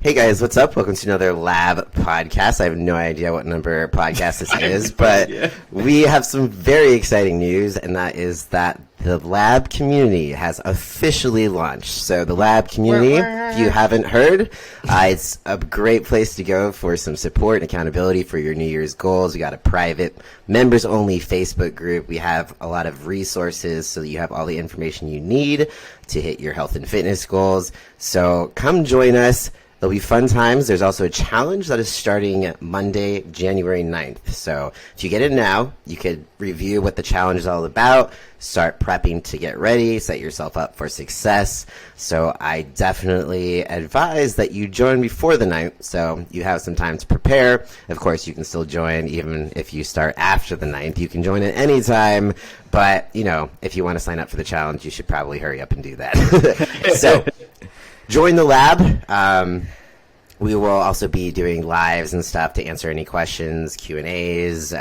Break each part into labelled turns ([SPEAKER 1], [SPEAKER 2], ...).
[SPEAKER 1] Hey guys, what's up? Welcome to another Lab podcast. I have no idea what number podcast this is, but we have some very exciting news, and that is that the Lab community has officially launched. So the Lab community, if you haven't heard, it's a great place to go for some support and accountability for your New Year's goals. We got a private, members-only Facebook group. We have a lot of resources so that you have all the information you need to hit your health and fitness goals. So come join us. There'll be fun times. There's also a challenge that is starting Monday, January 9th. So if you get in now, you could review what the challenge is all about, start prepping to get ready, set yourself up for success. So I definitely advise that you join before the 9th so you have some time to prepare. Of course, you can still join even if you start after the 9th. You can join at any time. But, you know, if you want to sign up for the challenge, you should probably hurry up and do that. So join the lab. We will also be doing lives and stuff to answer any questions, Q&As.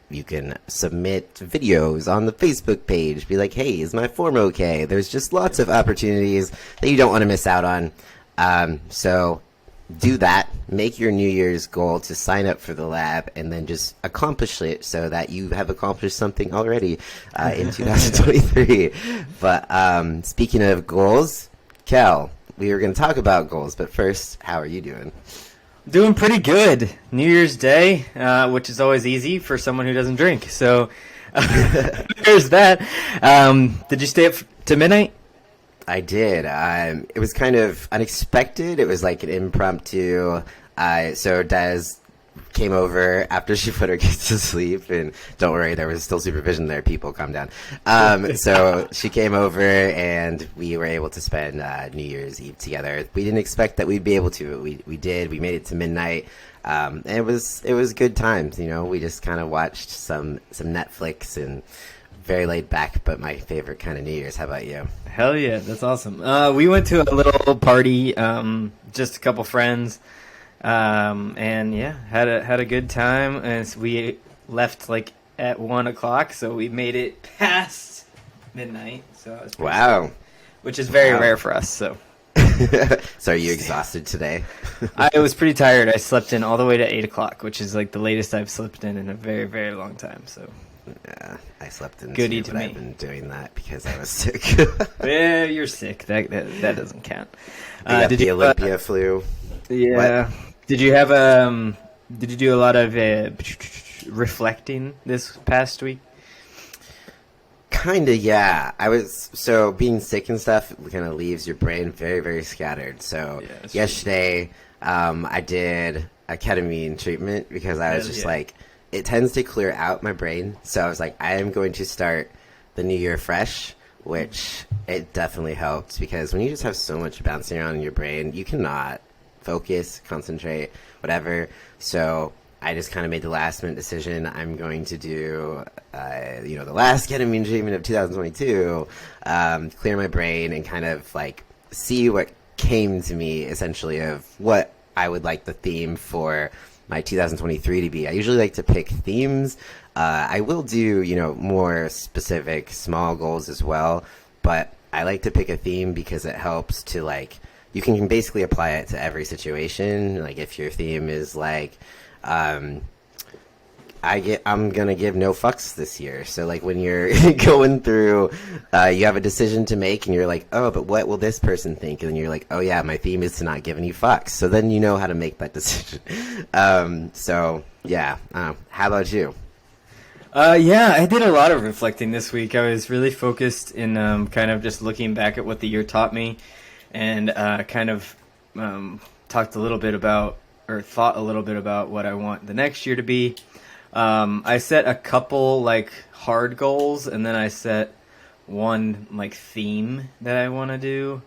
[SPEAKER 1] You can submit videos on the Facebook page. Be like, hey, is my form okay? There's just lots of opportunities that you don't want to miss out on. So do that. Make your New Year's goal to sign up for the lab and then just accomplish it so that you have accomplished something already in 2023. But speaking of goals, Kel, we were going to talk about goals, but first, how are you doing?
[SPEAKER 2] Doing pretty good. New Year's Day, which is always easy for someone who doesn't drink. So there's that. Did you stay up to midnight?
[SPEAKER 1] I did. It was kind of unexpected. It was like an impromptu. So Des came over after she put her kids to sleep, and don't worry, there was still supervision there. People, calm down. So she came over, and we were able to spend New Year's Eve together. We didn't expect that we'd be able to, but we did. We made it to midnight, and it was good times. You know, we just kind of watched some Netflix and very laid back, but my favorite kind of New Year's. How about you?
[SPEAKER 2] Hell yeah, that's awesome. We went to a little party, just a couple friends. And yeah, had a good time, and we left like at 1:00, so we made it past midnight. So it was
[SPEAKER 1] wow,
[SPEAKER 2] sad, which is very rare for us. So,
[SPEAKER 1] so are you exhausted today?
[SPEAKER 2] I was pretty tired. I slept in all the way to 8:00, which is like the latest I've slept in a very, very long time. So.
[SPEAKER 1] Yeah, I slept in
[SPEAKER 2] Goodie
[SPEAKER 1] too,
[SPEAKER 2] to
[SPEAKER 1] but
[SPEAKER 2] me.
[SPEAKER 1] I've been doing that because I was sick.
[SPEAKER 2] Yeah, you're sick. That doesn't count.
[SPEAKER 1] Did the Olympia flu?
[SPEAKER 2] Yeah.
[SPEAKER 1] What?
[SPEAKER 2] Did you have Did you do a lot of reflecting this past week?
[SPEAKER 1] Kinda, yeah. So being sick and stuff kind of leaves your brain very, very scattered. So yesterday, I did a ketamine treatment because I was just like, it tends to clear out my brain. So I was like, I am going to start the new year fresh, which it definitely helped because when you just have so much bouncing around in your brain, you cannot focus, concentrate, whatever. So I just kind of made the last minute decision. I'm going to do, the last ketamine treatment of 2022, clear my brain and kind of like see what came to me essentially of what I would like the theme for my 2023 to be. I usually like to pick themes. I will do, more specific small goals as well, but I like to pick a theme because it helps to like, you can basically apply it to every situation. Like if your theme is like, I'm gonna give no fucks this year. So like when you're going through, you have a decision to make, and you're like, oh, but what will this person think? And then you're like, oh yeah, my theme is to not give any fucks. So then you know how to make that decision. So yeah, how about you?
[SPEAKER 2] Yeah, I did a lot of reflecting this week. I was really focused in kind of just looking back at what the year taught me, and kind of thought a little bit about what I want the next year to be. I set a couple like hard goals, and then I set one like theme that I want to do,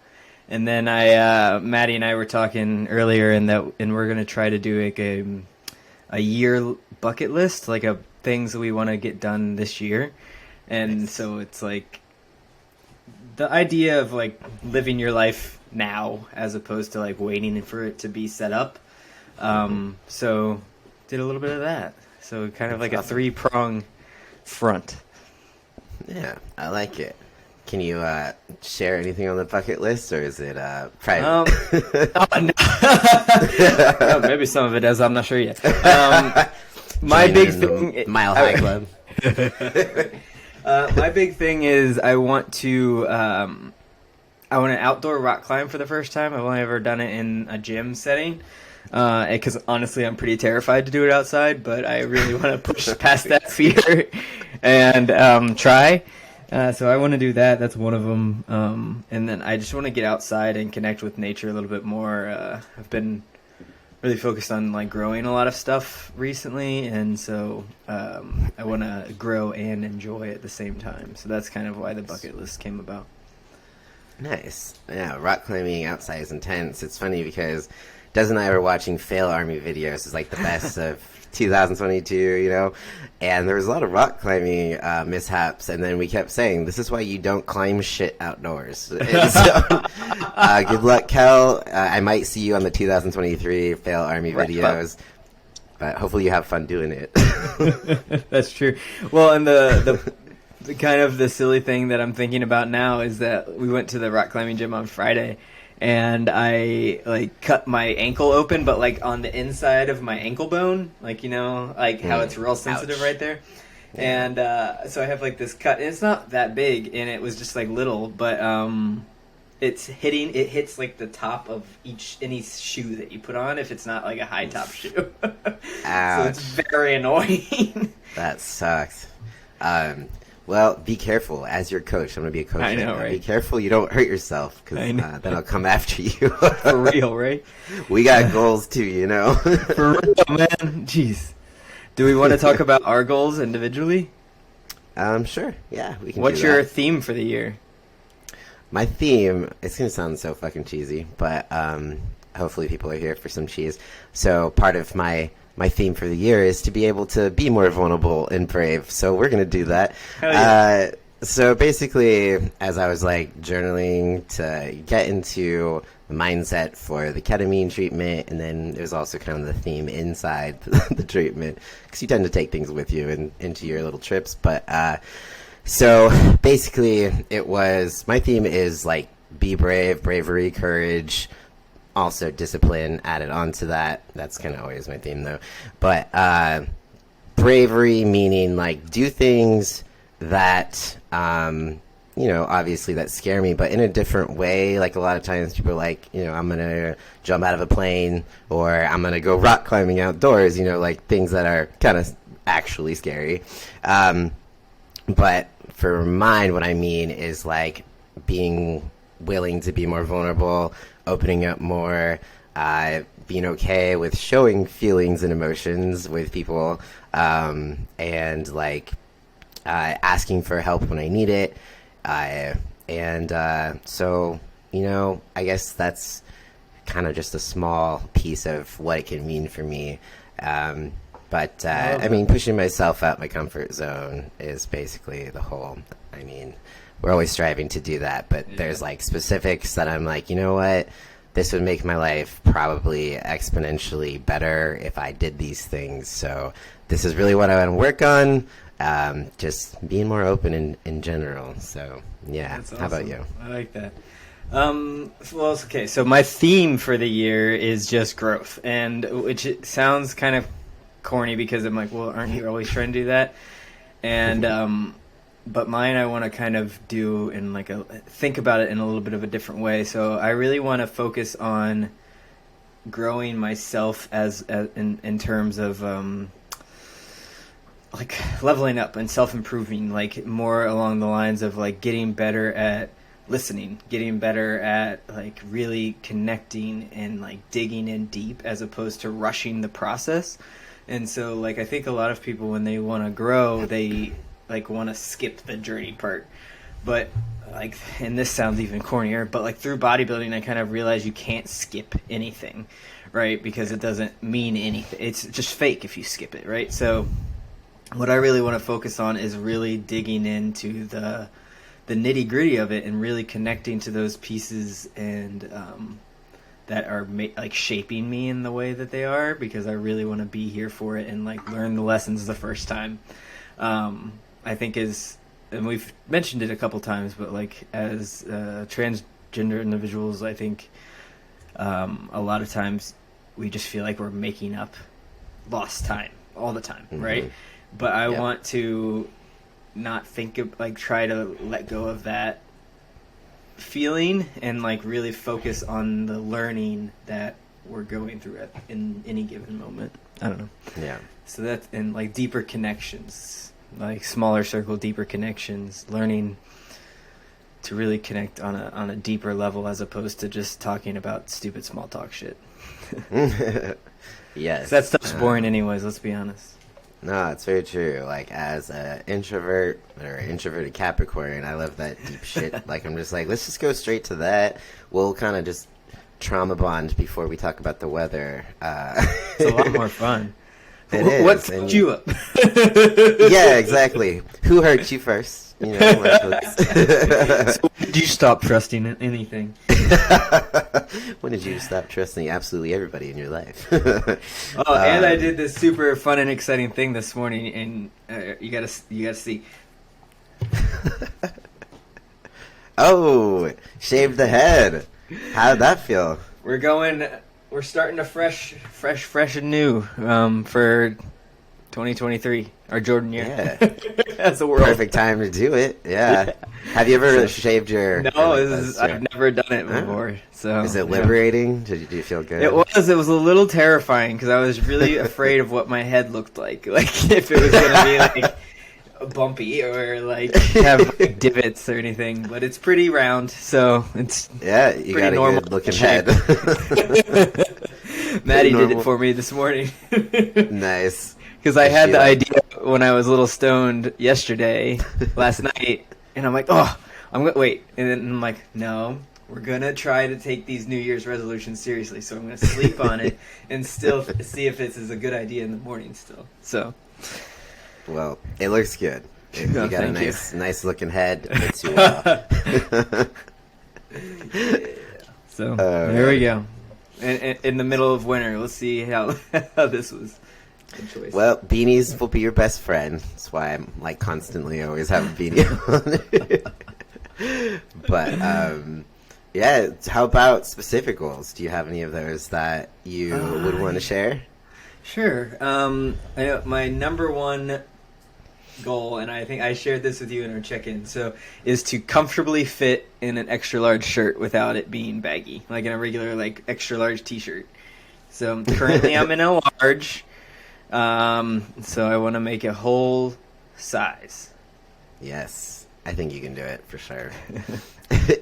[SPEAKER 2] and then Maddie and I were talking earlier, and we're gonna try to do like a year bucket list, like a things that we want to get done this year, and so it's like the idea of like living your life now as opposed to like waiting for it to be set up. So did a little bit of that. So kind of like a 3-prong front.
[SPEAKER 1] Yeah, I like it. Can you share anything on the bucket list, or is it private?
[SPEAKER 2] No, maybe some of it is. I'm not sure yet. My big thing,
[SPEAKER 1] Mile High Club.
[SPEAKER 2] My big thing is I want an outdoor rock climb for the first time. I've only ever done it in a gym setting. Because honestly, I'm pretty terrified to do it outside, but I really want to push past that fear and try. So I want to do that. That's one of them. And then I just want to get outside and connect with nature a little bit more. I've been really focused on like growing a lot of stuff recently, and so I want to grow and enjoy at the same time. So that's kind of why the bucket list came about.
[SPEAKER 1] Nice. Yeah, rock climbing outside is intense. It's funny because Des and I were watching fail army videos. It's like the best of 2022, you know? And there was a lot of rock climbing mishaps, and then we kept saying, this is why you don't climb shit outdoors. And so, good luck, Kel. I might see you on the 2023 fail army videos. But hopefully you have fun doing it.
[SPEAKER 2] That's true. Well, and the kind of the silly thing that I'm thinking about now is that we went to the rock climbing gym on Friday, and I like cut my ankle open, but like on the inside of my ankle bone, like, you know, like how it's real sensitive right there. Yeah. And so I have like this cut, and it's not that big, and it was just like little, but it hits like the top of any shoe that you put on if it's not like a high top shoe. So it's very annoying.
[SPEAKER 1] That sucks. Well, be careful. As your coach, I'm going to be a coach.
[SPEAKER 2] I know, right?
[SPEAKER 1] Be careful you don't hurt yourself, because then I'll come after you.
[SPEAKER 2] For real, right?
[SPEAKER 1] We got goals too, you know?
[SPEAKER 2] For real, man. Jeez. Do we want to talk about our goals individually?
[SPEAKER 1] Sure. Yeah, we can.
[SPEAKER 2] What's your theme for the year?
[SPEAKER 1] My theme, it's going to sound so fucking cheesy, but hopefully people are here for some cheese. So part of my theme for the year is to be able to be more vulnerable and brave. So we're going to do that.
[SPEAKER 2] Yeah.
[SPEAKER 1] So basically, as I was like journaling to get into the mindset for the ketamine treatment, and then there's also kind of the theme inside the treatment, because you tend to take things with you into your little trips. But so basically, my theme is like be brave, bravery, courage. Also, discipline added onto that. That's kind of always my theme, though. But bravery, meaning like do things that, obviously that scare me, but in a different way. Like a lot of times people are like, I'm going to jump out of a plane, or I'm going to go rock climbing outdoors, like things that are kind of actually scary. But for mine, what I mean is like being willing to be more vulnerable, opening up more, being okay with showing feelings and emotions with people, and like asking for help when I need it. So, I guess that's kind of just a small piece of what it can mean for me. But I mean, pushing myself out my comfort zone is basically the whole. I mean, we're always striving to do that, but there's like specifics that I'm like, you know what? This would make my life probably exponentially better if I did these things. So this is really what I want to work on. Just being more open in general. So yeah. That's awesome. How about you?
[SPEAKER 2] I like that. Well, okay. So my theme for the year is just growth, and which it sounds kind of corny because I'm like, well, aren't you always trying to do that? And but mine, I want to kind of do in like think about it in a little bit of a different way. So I really want to focus on growing myself as in terms of like leveling up and self-improving, like more along the lines of like getting better at listening, getting better at like really connecting and like digging in deep as opposed to rushing the process. And so like I think a lot of people, when they want to grow, they like want to skip the journey part. But like, and this sounds even cornier, but like through bodybuilding I kind of realized you can't skip anything, right? Because it doesn't mean anything. It's just fake if you skip it, right? So what I really want to focus on is really digging into the nitty-gritty of it and really connecting to those pieces and that are like shaping me in the way that they are, because I really want to be here for it and like learn the lessons the first time. I think is and we've mentioned it a couple times, but like as transgender individuals, I think a lot of times we just feel like we're making up lost time all the time, right? But I want to not think of, like, try to let go of that feeling and like really focus on the learning that we're going through in any given moment. I don't know.
[SPEAKER 1] Yeah.
[SPEAKER 2] So that's in like deeper connections, like smaller circle, deeper connections, learning to really connect on a deeper level as opposed to just talking about stupid small talk shit.
[SPEAKER 1] Yes.
[SPEAKER 2] That stuff's boring anyways, let's be honest.
[SPEAKER 1] No, it's very true. Like, as an introvert or introverted Capricorn, I love that deep shit. Like, I'm just like, let's just go straight to that. We'll kind of just trauma bond before we talk about the weather.
[SPEAKER 2] It's a lot more fun.
[SPEAKER 1] It is.
[SPEAKER 2] What fucked you up?
[SPEAKER 1] Yeah, exactly. Who hurt you first? You know,
[SPEAKER 2] So did you stop trusting in anything?
[SPEAKER 1] When did you stop trusting absolutely everybody in your life?
[SPEAKER 2] And I did this super fun and exciting thing this morning, and you gotta see.
[SPEAKER 1] Oh, shaved the head. How did that feel?
[SPEAKER 2] We're starting a fresh and new for 2023, our Jordan year.
[SPEAKER 1] Yeah.
[SPEAKER 2] That's the world.
[SPEAKER 1] Perfect time to do it. Yeah. Have you ever shaved your?
[SPEAKER 2] No, I've never done it before. So
[SPEAKER 1] is it liberating? Do you feel good?
[SPEAKER 2] It was a little terrifying because I was really afraid of what my head looked like if it was gonna be like bumpy or like have like, divots or anything. But it's pretty round, so it's
[SPEAKER 1] you
[SPEAKER 2] pretty
[SPEAKER 1] got a
[SPEAKER 2] normal
[SPEAKER 1] good looking
[SPEAKER 2] shape.
[SPEAKER 1] head.
[SPEAKER 2] Maddie did it for me this morning.
[SPEAKER 1] Nice.
[SPEAKER 2] Because I had the idea when I was a little stoned last night, and I'm like, I'm gonna wait, and then I'm like, no, we're gonna try to take these New Year's resolutions seriously, so I'm gonna sleep on it and still see if this is a good idea in the morning still. So,
[SPEAKER 1] well, it looks good. You got a nice looking head. Fits you
[SPEAKER 2] well. So there we go. And in the middle of winter, let's see how this was. Choice.
[SPEAKER 1] Well, beanies will be your best friend. That's why I'm like constantly always have a beanie on. But yeah, how about specific goals? Do you have any of those that you would want to share?
[SPEAKER 2] Sure. I know my number one goal, and I think I shared this with you in our check-in, so is to comfortably fit in an extra large shirt without it being baggy, like in a regular like extra large t-shirt. So currently I'm in a large. So I want to make a whole size.
[SPEAKER 1] Yes, I think you can do it for sure.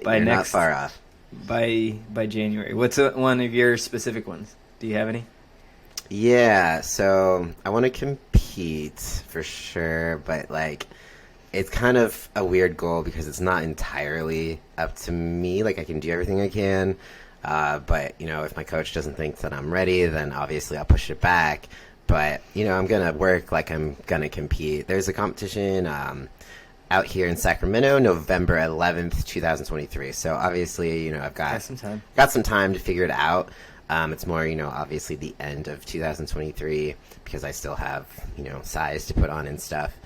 [SPEAKER 2] You're
[SPEAKER 1] not far off.
[SPEAKER 2] By January. What's one of your specific ones? Do you have any?
[SPEAKER 1] Yeah, so I want to compete for sure, but like it's kind of a weird goal because it's not entirely up to me. Like I can do everything I can, but you know, if my coach doesn't think that I'm ready, then obviously I'll push it back. But, you know, I'm going to work like I'm going to compete. There's a competition out here in Sacramento, November 11th, 2023. So, obviously, you know, I've got some time to figure it out. It's more, you know, obviously the end of 2023 because I still have, you know, size to put on and stuff.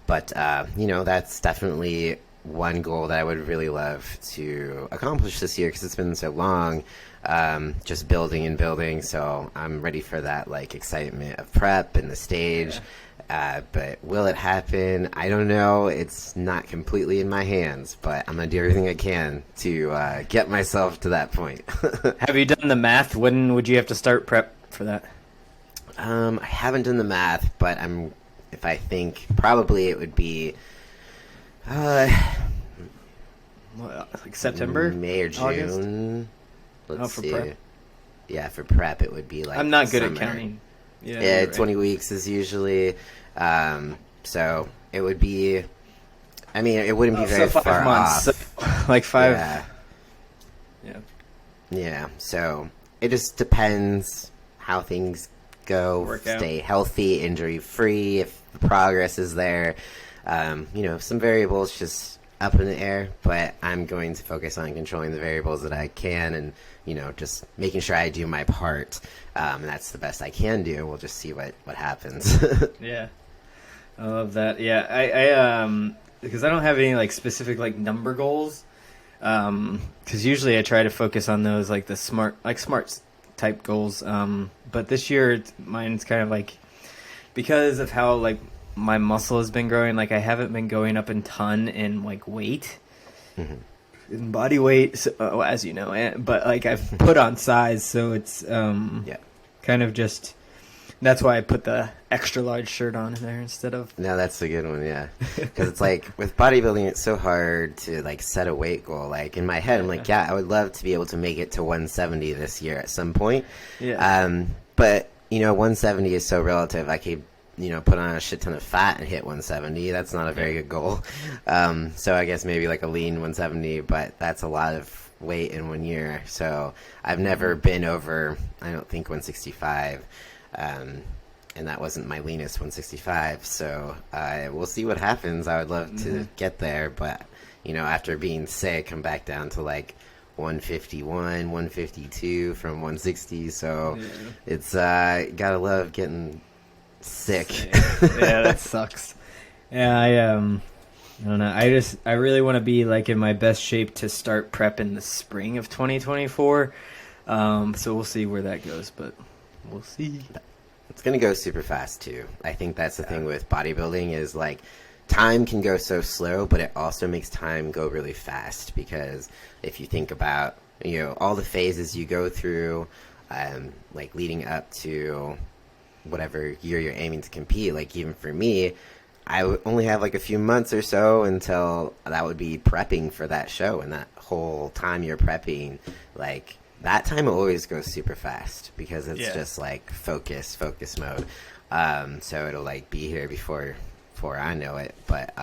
[SPEAKER 1] But, you know, that's definitely one goal that I would really love to accomplish this year because it's been so long. Just building and building, so I'm ready for that like excitement of prep and the stage. But will it happen? I don't know. It's not completely in my hands, but I'm gonna do everything I can to get myself to that point.
[SPEAKER 2] Have you done the math? When would you have to start prep for that?
[SPEAKER 1] I haven't done the math, but if I think probably it would be
[SPEAKER 2] like September,
[SPEAKER 1] May or June.
[SPEAKER 2] August?
[SPEAKER 1] Let's
[SPEAKER 2] for
[SPEAKER 1] see.
[SPEAKER 2] prep.
[SPEAKER 1] Yeah, for prep it would be like
[SPEAKER 2] I'm not good
[SPEAKER 1] summer.
[SPEAKER 2] at counting.
[SPEAKER 1] Yeah, 20 weeks is usually. So it would be. I mean, it wouldn't be very
[SPEAKER 2] so 5
[SPEAKER 1] far
[SPEAKER 2] months.
[SPEAKER 1] off.
[SPEAKER 2] So, like 5.
[SPEAKER 1] Yeah. Yeah. So it just depends how things go.
[SPEAKER 2] Work out.
[SPEAKER 1] Stay healthy, injury free. If the progress is there, you know, some variables just up in the air, but I'm going to focus on controlling the variables that I can and, you know, just making sure I do my part. And that's the best I can do. We'll just see what happens.
[SPEAKER 2] Yeah. I love that. Yeah. I because I don't have any like specific like number goals. Because usually I try to focus on those like the smart type goals. But this year mine's kind of like, because of how like my muscle has been growing. Like I haven't been going up in ton in like weight, in body weight, so, as you know. But like I've put on size, so it's kind of just. That's why I put the extra large shirt on in there instead of.
[SPEAKER 1] No, that's a good one, yeah. Because it's like with bodybuilding, it's so hard to like set a weight goal. Like in my head, I'm like, yeah, I would love to be able to make it to 170 this year at some point.
[SPEAKER 2] Yeah.
[SPEAKER 1] But 170 is so relative. I could put on a shit ton of fat and hit 170. That's not a very good goal. So I guess maybe like a lean 170, but that's a lot of weight in 1 year. So I've never been over, I don't think, 165. And that wasn't my leanest 165, so we'll see what happens. I would love to get there, but after being sick, I'm back down to like 151, 152 from 160. So it's gotta love getting sick.
[SPEAKER 2] Yeah, that sucks. Yeah, I don't know. I really want to be like in my best shape to start prep in the spring of 2024. So we'll see where that goes, but we'll see.
[SPEAKER 1] It's going to go super fast, too. I think that's the thing with bodybuilding is, like, time can go so slow, but it also makes time go really fast. Because if you think about, all the phases you go through, like, leading up to whatever year you're aiming to compete, like, even for me, I would only have, like, a few months or so until that would be prepping for that show. And that whole time you're prepping, like, that time always goes super fast because it's just like focus mode. So it'll like be here before I know it. But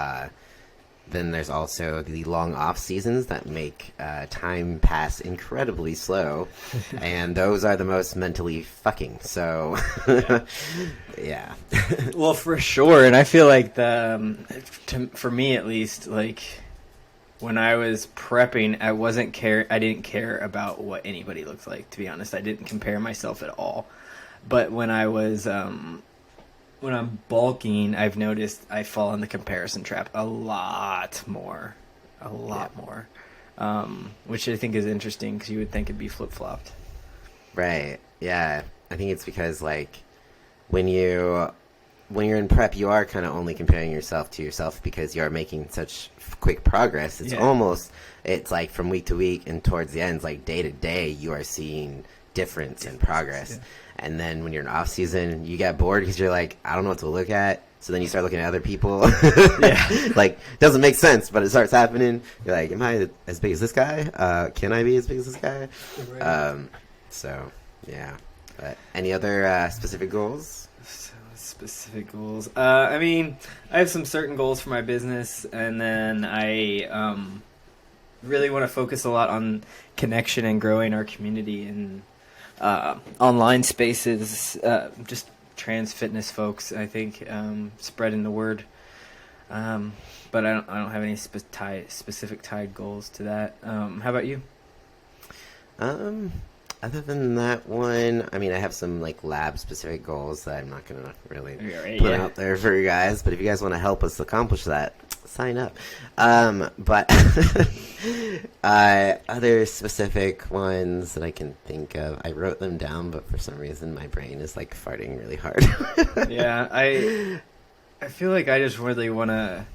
[SPEAKER 1] then there's also the long off seasons that make time pass incredibly slow, and those are the most mentally fucking. So yeah.
[SPEAKER 2] Well, for sure, and I feel like for me at least, like. When I was prepping, I didn't care about what anybody looked like, to be honest. I didn't compare myself at all. But when I was when I'm bulking, I've noticed I fall in the comparison trap a lot more. Which I think is interesting because you would think it'd be flip-flopped.
[SPEAKER 1] Right. Yeah. I think it's because like when you're in prep, you are kind of only comparing yourself to yourself because you are making such quick progress. It's like from week to week and towards the end, like day to day, you are seeing difference in progress. Yeah. And then when you're in off season, you get bored because you're like, I don't know what to look at. So then you start looking at other people. Like, doesn't make sense, but it starts happening. You're like, am I as big as this guy? Can I be as big as this guy? Right. So, yeah. But any other specific goals?
[SPEAKER 2] Specific goals. I mean, I have some certain goals for my business, and then I really want to focus a lot on connection and growing our community in online spaces, just trans fitness folks. I think spreading the word. But I don't have any specific tied goals to that. How about you?
[SPEAKER 1] Other than that one, I mean, I have some like lab specific goals that I'm not gonna really put out there for you guys. But if you guys want to help us accomplish that, sign up. But other specific ones that I can think of, I wrote them down, but for some reason my brain is like farting really hard.
[SPEAKER 2] Yeah, I feel like I just really want to.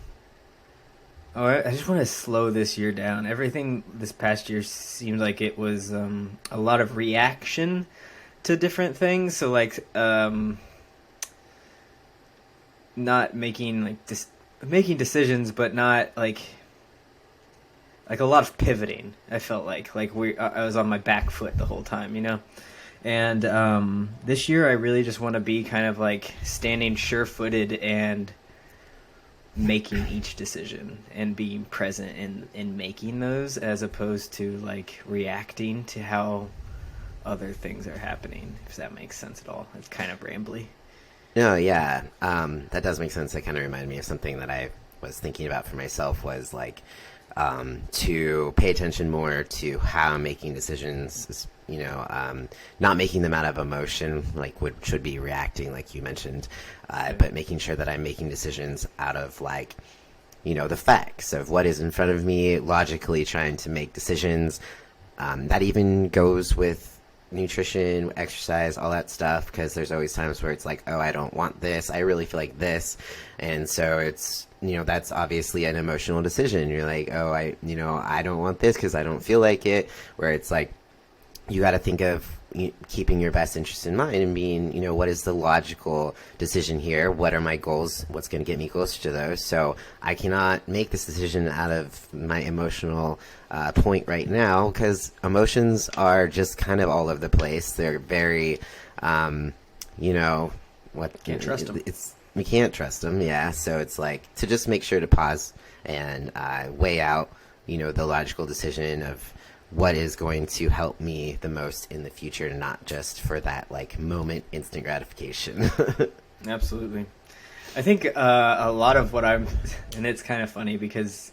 [SPEAKER 2] Oh, I just want to slow this year down. Everything this past year seemed like it was a lot of reaction to different things. So, like, not making like making decisions, but not like a lot of pivoting. I felt like I was on my back foot the whole time, And this year, I really just want to be kind of like standing sure-footed and making each decision and being present in making those, as opposed to like reacting to how other things are happening, if that makes sense at all. It's kind of rambly.
[SPEAKER 1] No, yeah, that does make sense. That kind of reminded me of something that I was thinking about for myself, was like to pay attention more to how I'm making decisions, not making them out of emotion, like what should be reacting, like you mentioned, but making sure that I'm making decisions out of like the facts of what is in front of me, logically trying to make decisions. That even goes with nutrition, exercise, all that stuff, because there's always times where it's like, oh, I don't want this. I really feel like this. And so it's, that's obviously an emotional decision. You're like, oh, I don't want this because I don't feel like it. Where it's like, you got to think of keeping your best interest in mind and being, what is the logical decision here? What are my goals? What's going to get me closer to those? So I cannot make this decision out of my emotional point right now, because emotions are just kind of all over the place. They're very, can't
[SPEAKER 2] trust them.
[SPEAKER 1] We can't trust them. Yeah. So it's like to just make sure to pause and weigh out, the logical decision of what is going to help me the most in the future, not just for that moment instant gratification.
[SPEAKER 2] Absolutely. I think a lot of what and it's kind of funny because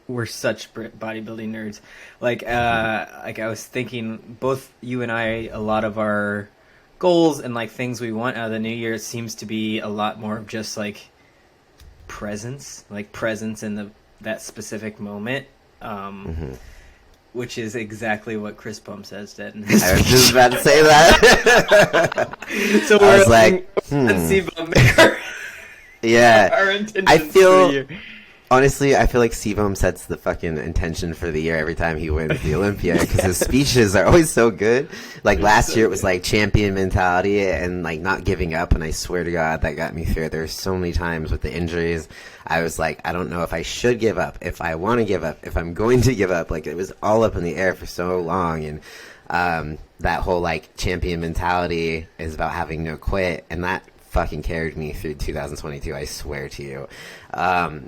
[SPEAKER 2] we're such bodybuilding nerds. I was thinking, both you and I, a lot of our goals and things we want out of the new year seems to be a lot more of just presence in that specific moment. Which is exactly what Chris Bum says, Dead.
[SPEAKER 1] I was just about to say that.
[SPEAKER 2] So we're let's see Bum make our intentions for the year.
[SPEAKER 1] Honestly, I feel like Sivom sets the fucking intention for the year every time he wins the Olympia, because his speeches are always so good. Last year, it was champion mentality and not giving up, and I swear to God, that got me through. There's so many times with the injuries, I was like, I don't know if I should give up, if I want to give up, if I'm going to give up. It was all up in the air for so long, and that whole champion mentality is about having no quit, and that fucking carried me through 2022, I swear to you.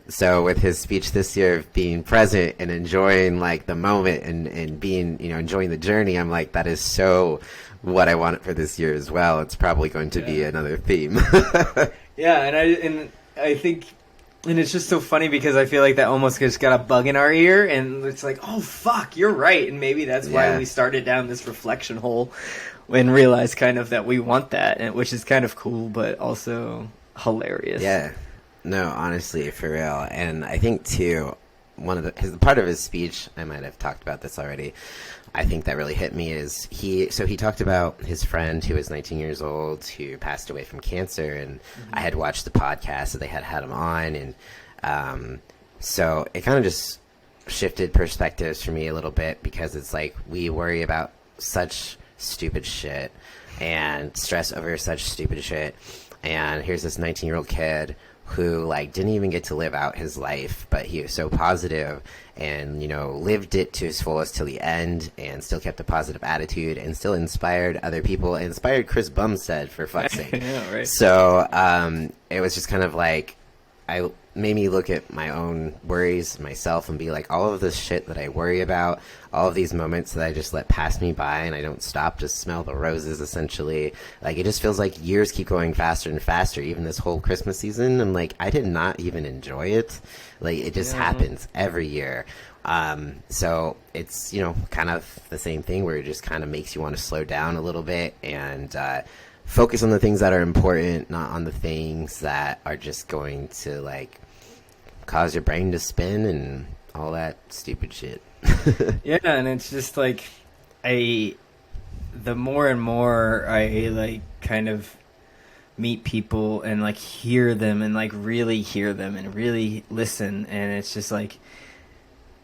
[SPEAKER 1] So with his speech this year of being present and enjoying the moment and being, enjoying the journey, I'm like, that is so what I want for this year as well. It's probably going to be another theme.
[SPEAKER 2] Yeah, and I think, and it's just so funny because I feel like that almost just got a bug in our ear, and it's like, oh fuck, you're right, and maybe that's why we started down this reflection hole and realized kind of that we want that, which is kind of cool, but also hilarious.
[SPEAKER 1] Yeah, no, honestly, for real. And I think too, part of his speech, I might have talked about this already, I think that really hit me is he talked about his friend who was 19 years old who passed away from cancer, and I had watched the podcast that they had him on, and so it kind of just shifted perspectives for me a little bit, because it's we worry about such stupid shit and stress over such stupid shit, and here's this 19-year-old kid who didn't even get to live out his life, but he was so positive and lived it to his fullest till the end, and still kept a positive attitude and still inspired other people, inspired Chris Bumstead, for fuck's sake.
[SPEAKER 2] Yeah, right.
[SPEAKER 1] So it was just kind of I made me look at my own worries myself and be all of this shit that I worry about, all of these moments that I just let pass me by and I don't stop to smell the roses, essentially. It just feels like years keep going faster and faster. Even this whole Christmas season, I'm I did not even enjoy it. It just happens every year. So it's, kind of the same thing where it just kind of makes you want to slow down a little bit and focus on the things that are important, not on the things that are just going to cause your brain to spin and all that stupid shit.
[SPEAKER 2] Yeah, and it's just the more and more I kind of meet people and hear them and really hear them and really listen, and it's just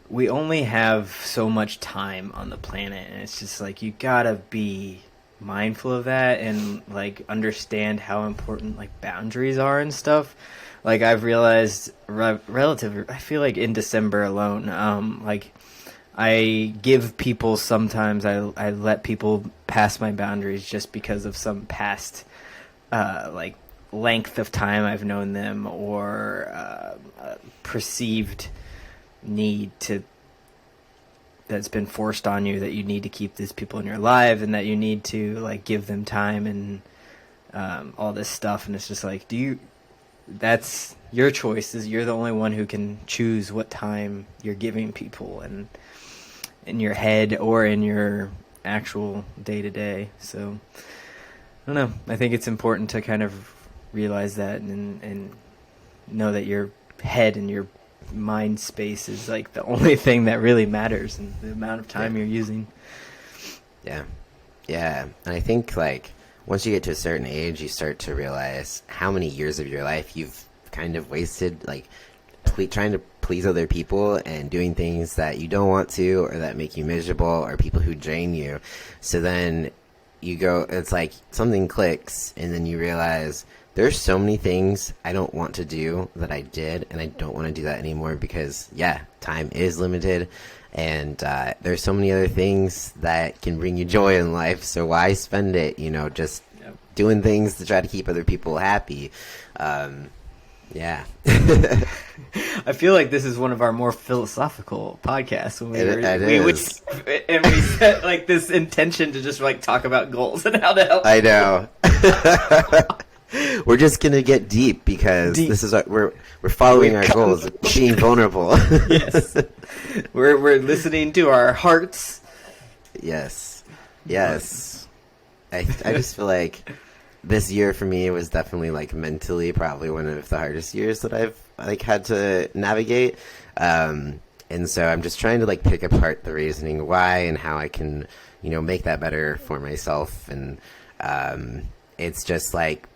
[SPEAKER 2] we only have so much time on the planet, and it's just you gotta be mindful of that and understand how important boundaries are and stuff. I've realized I feel in December alone, I give people, sometimes I let people pass my boundaries just because of some past length of time I've known them, or perceived need that's been forced on you, that you need to keep these people in your life and that you need to give them time and all this stuff. And it's just that's your choices. You're the only one who can choose what time you're giving people, and in your head or in your actual day-to-day. So I don't know, I think it's important to kind of realize that and know that you're head and your mind space is like the only thing that really matters, and the amount of time you're using.
[SPEAKER 1] Yeah. Yeah. And I think like once you get to a certain age, you start to realize how many years of your life you've kind of wasted like trying to please other people and doing things that you don't want to, or that make you miserable, or people who drain you. So then you go, it's like something clicks, and then you realize there's so many things I don't want to do that I did, and I don't want to do that anymore because, yeah, time is limited, and there's so many other things that can bring you joy in life, so why spend it, just doing things to try to keep other people happy? Yeah.
[SPEAKER 2] I feel like this is one of our more philosophical podcasts. When we set like this intention to just like talk about goals and how to help.
[SPEAKER 1] I know. We're just gonna get deep because this is what we're following our goals, being vulnerable.
[SPEAKER 2] Yes, we're listening to our hearts.
[SPEAKER 1] Yes. I just feel like this year for me was definitely like mentally probably one of the hardest years that I've like had to navigate. And so I'm just trying to like pick apart the reasoning why and how I can, make that better for myself. And it's just like,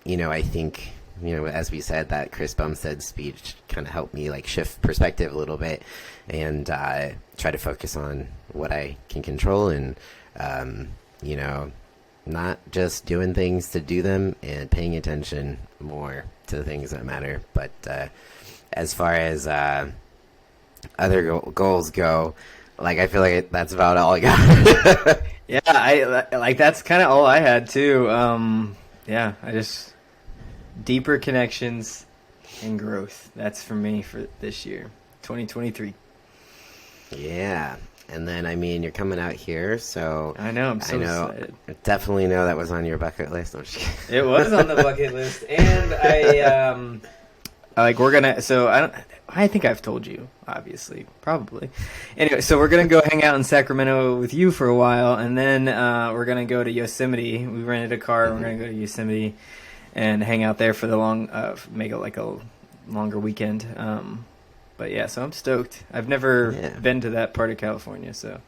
[SPEAKER 1] I think, as we said, that Chris Bumstead speech kind of helped me like shift perspective a little bit and try to focus on what I can control and, not just doing things to do them and paying attention more to the things that matter. But as far as other goals go, like I feel like that's about all I got.
[SPEAKER 2] Yeah, I like that's kind of all I had too. I just deeper connections and growth. That's for me for this year, 2023.
[SPEAKER 1] Yeah. And then, you're coming out here, so...
[SPEAKER 2] I know, I'm so excited.
[SPEAKER 1] I definitely know that was on your bucket list. No, I'm just kidding.
[SPEAKER 2] It was on the bucket list, and we're gonna... So, I think I've told you, obviously, probably. Anyway, so we're gonna go hang out in Sacramento with you for a while, and then we're gonna go to Yosemite. We rented a car, we're gonna go to Yosemite and hang out there for the make it like a longer weekend. But yeah, so I'm stoked. I've never been to that part of California, so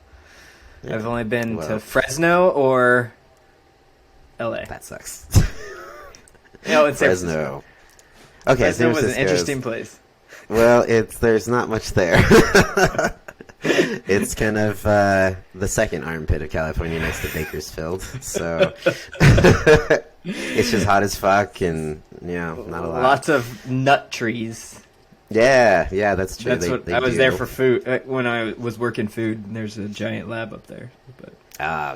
[SPEAKER 2] I've only been to Fresno or LA.
[SPEAKER 1] That sucks.
[SPEAKER 2] It's
[SPEAKER 1] Fresno. Okay,
[SPEAKER 2] Fresno was an interesting place.
[SPEAKER 1] Well, there's not much there. It's kind of the second armpit of California next to Bakersfield, so it's just hot as fuck and not a lot.
[SPEAKER 2] Lots of nut trees.
[SPEAKER 1] Yeah, that's true.
[SPEAKER 2] That's I was there for food when I was working food. And there's a giant lab up there. But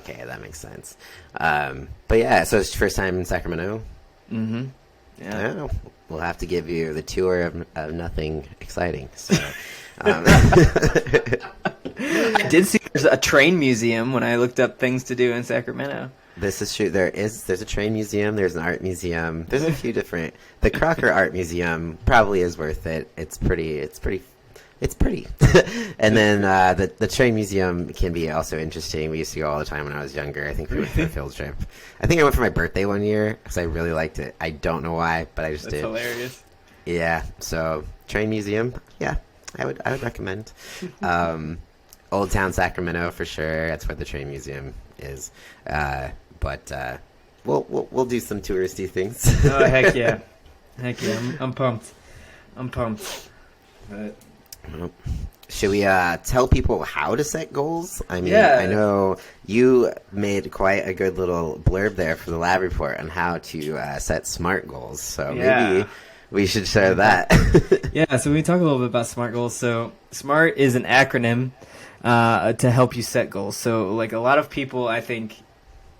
[SPEAKER 1] okay, that makes sense. But yeah, so it's your first time in Sacramento.
[SPEAKER 2] Mm-hmm. Yeah.
[SPEAKER 1] We'll have to give you the tour of nothing exciting. So,
[SPEAKER 2] I did see there's a train museum when I looked up things to do in Sacramento.
[SPEAKER 1] This is true. There's a train museum. There's an art museum. There's a few different. The Crocker Art Museum probably is worth it. It's pretty. And then the train museum can be also interesting. We used to go all the time when I was younger. I think we went for a field trip. I think I went for my birthday one year because I really liked it. I don't know why, but I just did.
[SPEAKER 2] That's hilarious.
[SPEAKER 1] Yeah. So train museum. Yeah, I would recommend. Old Town Sacramento for sure. That's where the train museum is. But we'll do some touristy things.
[SPEAKER 2] Oh heck yeah, I'm pumped. But
[SPEAKER 1] should we tell people how to set goals? I know you made quite a good little blurb there for the lab report on how to set SMART goals. So maybe we should share that.
[SPEAKER 2] Yeah, so we talk a little bit about SMART goals. So SMART is an acronym to help you set goals. So like a lot of people, I think,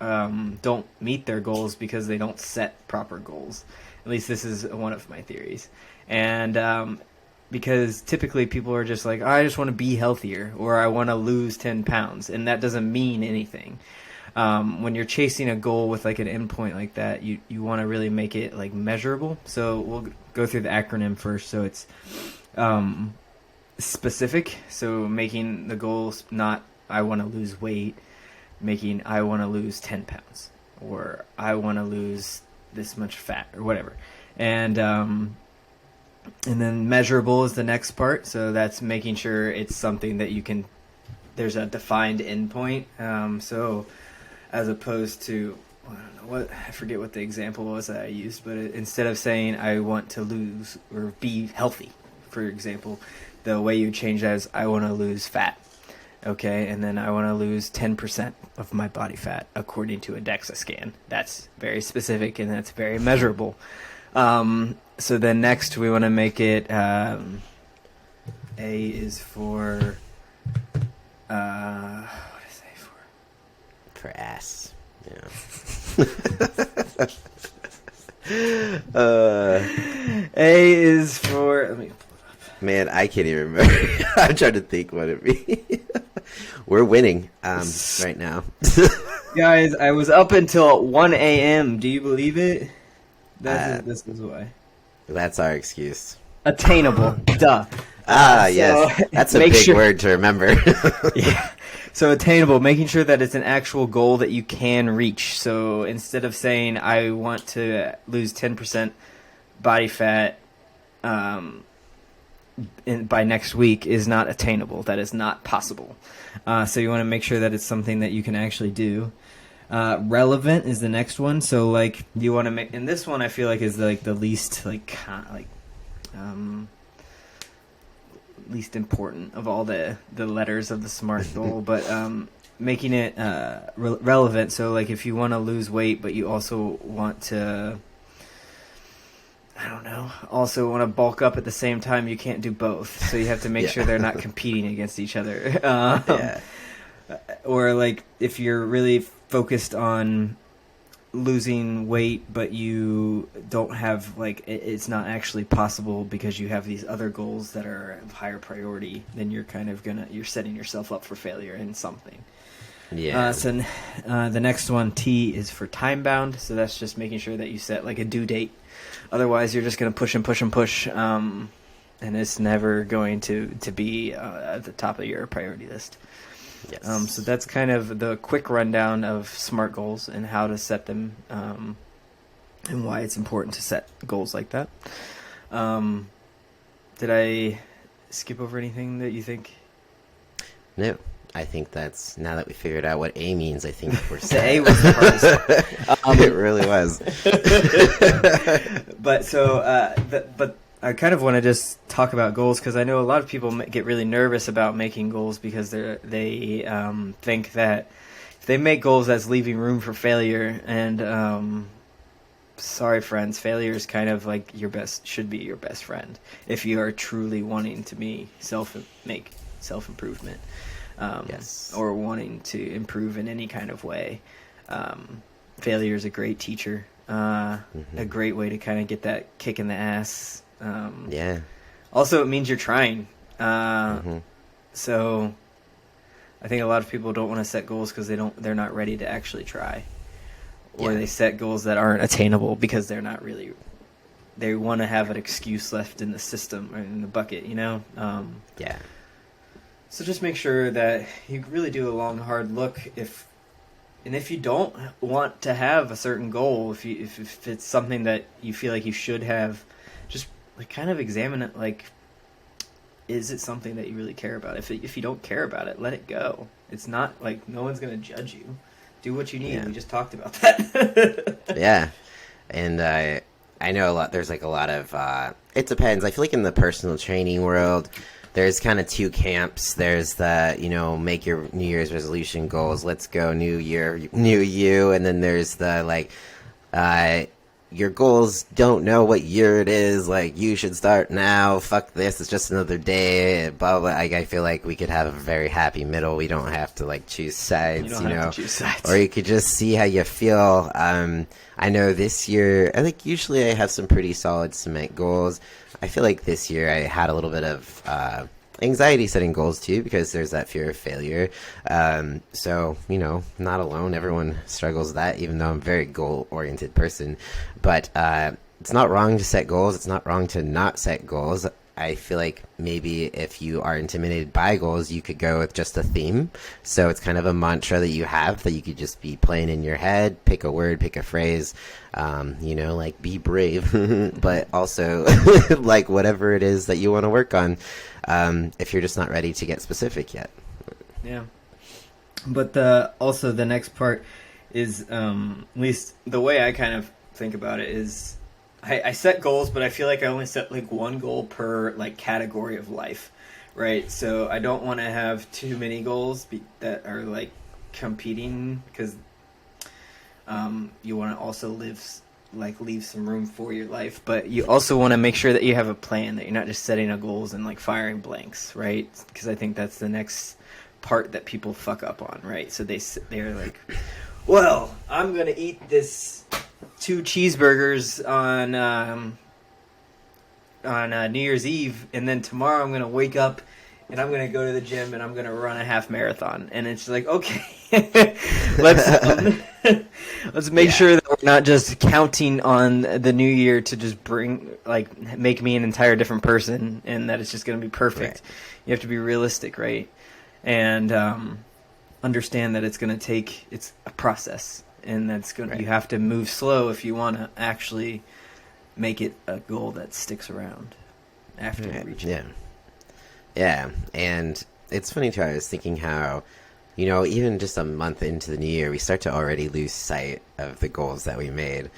[SPEAKER 2] don't meet their goals because they don't set proper goals. At least this is one of my theories. And because typically people are just like, I just want to be healthier or I want to lose 10 pounds. And that doesn't mean anything. When you're chasing a goal with like an endpoint like that, you want to really make it like measurable. So we'll go through the acronym first. So it's specific. So making the goals not I want to lose weight, making I want to lose 10 pounds or I want to lose this much fat or whatever. And And then measurable is the next part. So that's making sure it's something that you can, there's a defined endpoint. So as opposed to, I don't know what, I forget what the example was that I used, but instead of saying I want to lose or be healthy, for example, the way you change that is I want to lose fat. Okay, and then I want to lose 10% of my body fat according to a DEXA scan. That's very specific and that's very measurable. So then next we want to make it A is for what is A for?
[SPEAKER 1] For ass. Yeah.
[SPEAKER 2] A is for, let me pull it up.
[SPEAKER 1] Man, I can't even remember. I'm trying to think what it means. We're winning right now.
[SPEAKER 2] Guys, I was up until 1 a.m. Do you believe it? This is why.
[SPEAKER 1] That's our excuse.
[SPEAKER 2] Attainable. Duh.
[SPEAKER 1] Yes. That's a big word to remember.
[SPEAKER 2] Yeah. So attainable, making sure that it's an actual goal that you can reach. So instead of saying I want to lose 10% body fat by next week is not attainable. That is not possible. So you want to make sure that it's something that you can actually do. Relevant is the next one. So like you want to make, and this one I feel like is like the least least important of all the letters of the SMART goal, but making it relevant. So like if you want to lose weight, but you also want to, I don't know, also want to bulk up at the same time, you can't do both. So you have to make sure they're not competing against each other. Or like if you're really focused on losing weight, but you don't have it's not actually possible because you have these other goals that are of higher priority, then you're kind of you're setting yourself up for failure in something. So the next one, T, is for time bound. So that's just making sure that you set like a due date. Otherwise you're just going to push and push and push, and it's never going to be at the top of your priority list.
[SPEAKER 1] Yes.
[SPEAKER 2] So that's kind of the quick rundown of SMART goals and how to set them, and why it's important to set goals like that. Did I skip over anything that you think?
[SPEAKER 1] No, I think that's, now that we figured out what A means, I think we're
[SPEAKER 2] The
[SPEAKER 1] set.
[SPEAKER 2] A was the hardest part.
[SPEAKER 1] It really was.
[SPEAKER 2] But I kind of want to just talk about goals because I know a lot of people get really nervous about making goals because they think that if they make goals, that's leaving room for failure. And sorry, friends, failure is kind of like should be your best friend if you are truly wanting to make self-improvement, or wanting to improve in any kind of way. Failure is a great teacher, a great way to kind of get that kick in the ass. Also, it means you're trying. So I think a lot of people don't want to set goals because they're not ready to actually try, or they set goals that aren't attainable because they're not really. They want to have an excuse left in the system or in the bucket, you know. So just make sure that you really do a long, hard look. If you don't want to have a certain goal, if it's something that you feel like you should have, just kind of examine it. Like, is it something that you really care about? If you don't care about it, let it go. It's not like no one's going to judge you. Do what you need. Yeah. We just talked about that.
[SPEAKER 1] Yeah. And I know a lot. There's like a lot of. It depends. I feel like in the personal training world, there's kind of two camps. There's the make your New Year's resolution goals. Let's go, new year, new you. And then there's the your goals don't know what year it is. Like, you should start now. Fuck this. It's just another day. Blah, blah. I feel like we could have a very happy middle. We don't have to choose sides,
[SPEAKER 2] you don't have to choose sides.
[SPEAKER 1] Or you could just see how you feel. I know this year, I think usually I have some pretty solid cement goals. I feel like this year I had a little bit of anxiety setting goals too, because there's that fear of failure. So, not alone. Everyone struggles with that, even though I'm a very goal-oriented person. But it's not wrong to set goals. It's not wrong to not set goals. I feel like maybe if you are intimidated by goals, you could go with just a theme. So it's kind of a mantra that you have that you could just be playing in your head, pick a word, pick a phrase, like be brave, but also like whatever it is that you want to work on, if you're just not ready to get specific yet.
[SPEAKER 2] Yeah. But also the next part is, at least the way I kind of think about it is, I set goals, but I feel like I only set like one goal per like category of life, right? So I don't want to have too many goals that are like competing, because you want to also leave some room for your life, but you also want to make sure that you have a plan, that you're not just setting a goals and like firing blanks, right? Because I think that's the next part that people fuck up on, right? So they're like, well, I'm gonna eat this 2 cheeseburgers on New Year's Eve, and then tomorrow I'm gonna wake up and I'm gonna go to the gym and I'm gonna run a half marathon. And it's like, okay, let's make sure that we're not just counting on the new year to just make me an entire different person, and that it's just gonna be perfect. Right. You have to be realistic, right? And understand that it's a process, and you have to move slow if you want to actually make it a goal that sticks around after you reach it.
[SPEAKER 1] Yeah, and it's funny too. I was thinking how, even just a month into the new year, we start to already lose sight of the goals that we made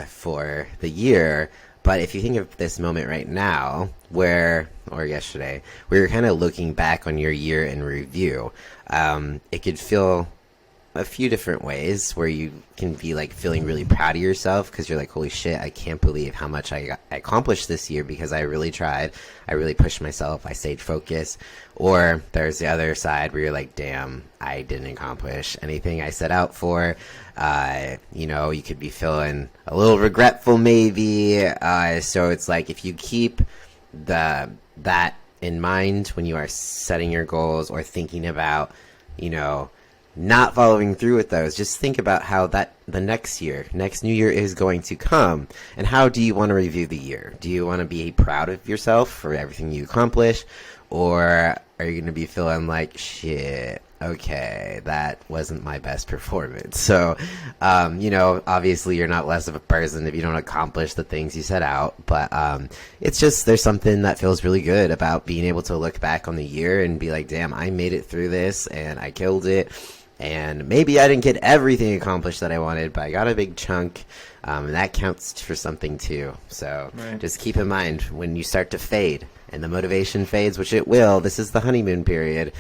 [SPEAKER 1] for the year. But if you think of this moment right now, or yesterday, where you're kind of looking back on your year in review, it could feel a few different ways, where you can be like feeling really proud of yourself because you're like, holy shit, I can't believe how much I accomplished this year because I really tried. I really pushed myself. I stayed focused. Or there's the other side where you're like, damn, I didn't accomplish anything I set out for. You could be feeling a little regretful maybe. So it's like, if you keep that in mind when you are setting your goals or thinking about, not following through with those, just think about how the next new year is going to come, and how do you want to review the year? Do you want to be proud of yourself for everything you accomplish, or are you going to be feeling like, shit, okay, that wasn't my best performance? So, obviously you're not less of a person if you don't accomplish the things you set out, but it's just, there's something that feels really good about being able to look back on the year and be like, damn, I made it through this and I killed it. And maybe I didn't get everything accomplished that I wanted, but I got a big chunk, and that counts for something too. So Just keep in mind, when you start to fade and the motivation fades, which it will, this is the honeymoon period,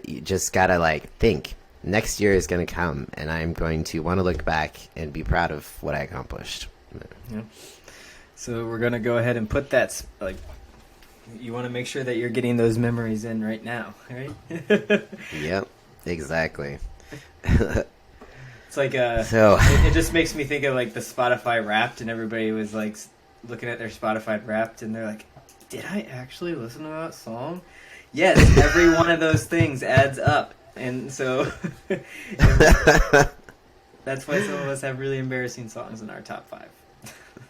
[SPEAKER 1] you just gotta think, next year is going to come, and I'm going to want to look back and be proud of what I accomplished.
[SPEAKER 2] Yeah. So we're going to go ahead and put that, you want to make sure that you're getting those memories in right now, right?
[SPEAKER 1] Yep. Exactly.
[SPEAKER 2] It's like it just makes me think of like the Spotify Wrapped, and everybody was like looking at their Spotify Wrapped, and they're like, did I actually listen to that song? Yes, every one of those things adds up. And so that's why some of us have really embarrassing songs in our top 5.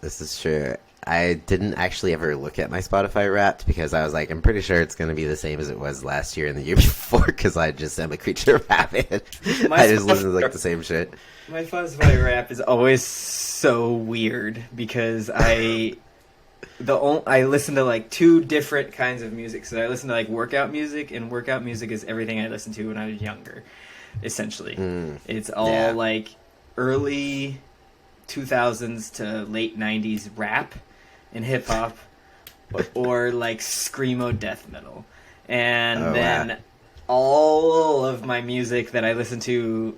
[SPEAKER 1] This is true. I didn't actually ever look at my Spotify Wrapped because I was like, I'm pretty sure it's going to be the same as it was last year and the year before, because I just am a creature of habit. I just listen to the same shit.
[SPEAKER 2] My Spotify Wrapped is always so weird because I listen to 2 different kinds of music. So I listen to workout music, and workout music is everything I listened to when I was younger, essentially. It's all early 2000s to late 90s rap and hip hop, or screamo death metal. And all of my music that I listen to